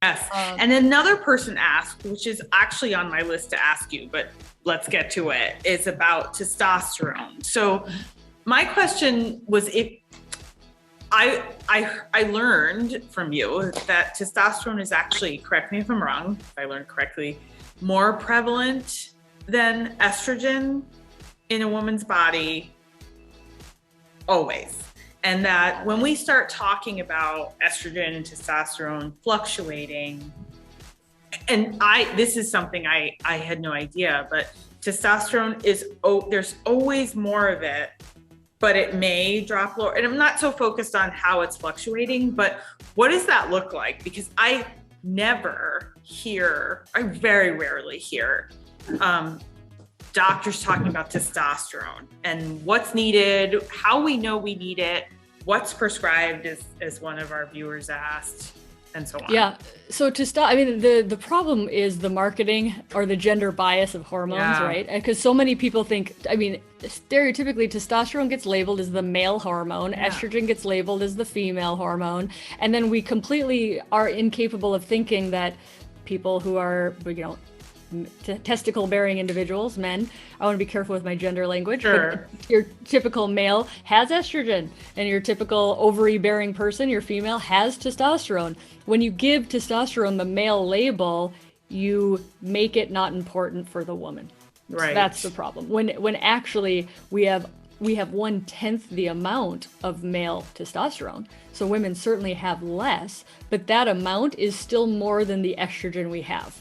Yes. And another person asked, which is actually on my list to ask you, but let's get to it, is about testosterone. So my question was, if I learned from you that testosterone is actually, correct me if I'm wrong, if I learned correctly, more prevalent than estrogen in a woman's body always. And that when we start talking about estrogen and testosterone fluctuating, and this is something I had no idea, but testosterone is, there's always more of it, but it may drop lower. And I'm not so focused on how it's fluctuating, but what does that look like? Because I very rarely hear doctors talking about testosterone and what's needed, how we know we need it, what's prescribed, as one of our viewers asked, and so on. Yeah. So the problem is the marketing or the gender bias of hormones, right? Because so many people think, stereotypically testosterone gets labeled as the male hormone, estrogen gets labeled as the female hormone, and then we completely are incapable of thinking that people who are, testicle bearing individuals, men, I want to be careful with my gender language, sure. But your typical male has estrogen, and your typical ovary bearing person, your female, has testosterone. When you give testosterone the male label, you make it not important for the woman. Right. So that's the problem. When actually we have 1/10 the amount of male testosterone. So women certainly have less, but that amount is still more than the estrogen we have.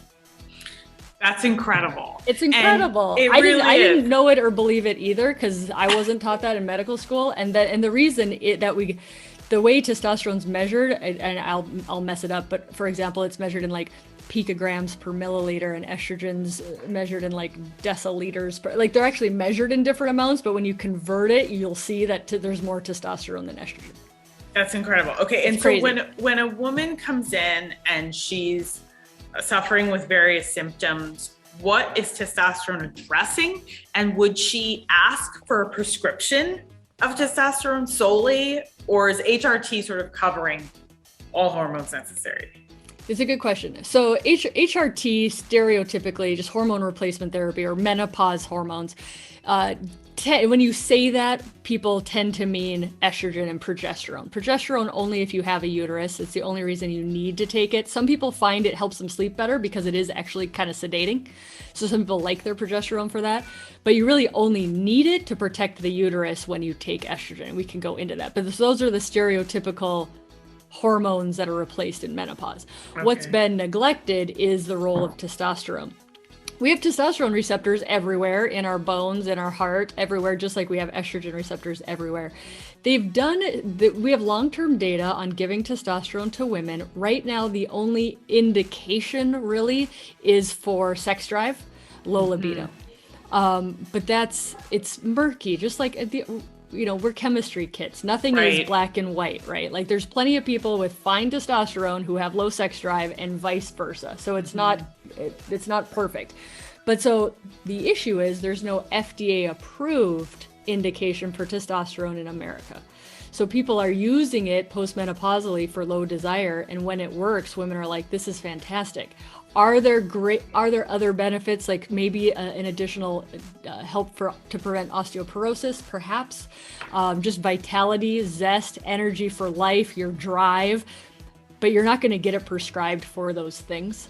That's incredible. It's incredible. I didn't know it or believe it either, because I wasn't taught that in medical school. And the reason the way testosterone's measured, and I'll mess it up, but for example, it's measured in like picograms per milliliter, and estrogen's measured in like deciliters per, like they're actually measured in different amounts, but when you convert it, you'll see that there's more testosterone than estrogen. That's incredible. Okay, and so when a woman comes in and she's suffering with various symptoms, what is testosterone addressing? And would she ask for a prescription of testosterone solely, or is HRT sort of covering all hormones necessary? It's a good question. So HRT, stereotypically, just hormone replacement therapy or menopause hormones, when you say that, people tend to mean estrogen and progesterone. Progesterone only if you have a uterus. It's the only reason you need to take it. Some people find it helps them sleep better because it is actually kind of sedating. So some people like their progesterone for that. But you really only need it to protect the uterus when you take estrogen. We can go into that. But those are the stereotypical hormones that are replaced in menopause. Okay. What's been neglected is the role of testosterone. We have testosterone receptors everywhere, in our bones, in our heart, everywhere, just like we have estrogen receptors everywhere. We have long-term data on giving testosterone to women. Right now, the only indication really is for sex drive, low libido. But it's murky, just like we're chemistry kits. Nothing is black and white, right? Like there's plenty of people with fine testosterone who have low sex drive and vice versa. So it's not perfect. But so the issue is there's no FDA approved indication for testosterone in America. So people are using it postmenopausally for low desire, and when it works, women are like, this is fantastic. Are there other benefits, like maybe an additional help to prevent osteoporosis, perhaps? Just vitality, zest, energy for life, your drive, but you're not going to get it prescribed for those things.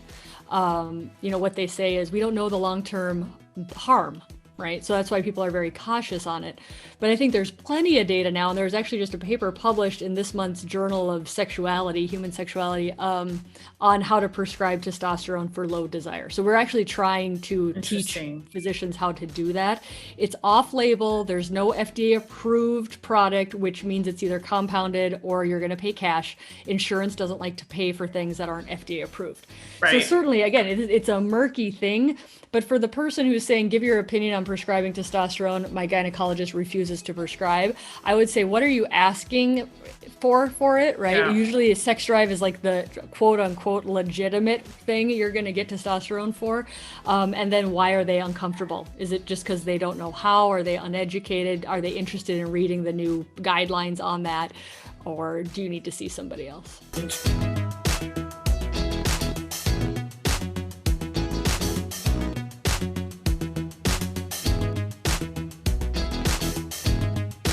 What they say is we don't know the long-term harm, right? So that's why people are very cautious on it. But I think there's plenty of data now, and there's actually just a paper published in this month's Journal of Sexuality, Human Sexuality, on how to prescribe testosterone for low desire. So we're actually trying to teach physicians how to do that. It's off-label. There's no FDA-approved product, which means it's either compounded or you're going to pay cash. Insurance doesn't like to pay for things that aren't FDA-approved. Right. So certainly, again, it's a murky thing. But for the person who's saying, give your opinion on prescribing testosterone, my gynecologist refuses to prescribe, I would say, what are you asking for it, right? Yeah. Usually sex drive is like the quote unquote legitimate thing you're going to get testosterone for. And then why are they uncomfortable? Is it just because they don't know how? Are they uneducated? Are they interested in reading the new guidelines on that? Or do you need to see somebody else?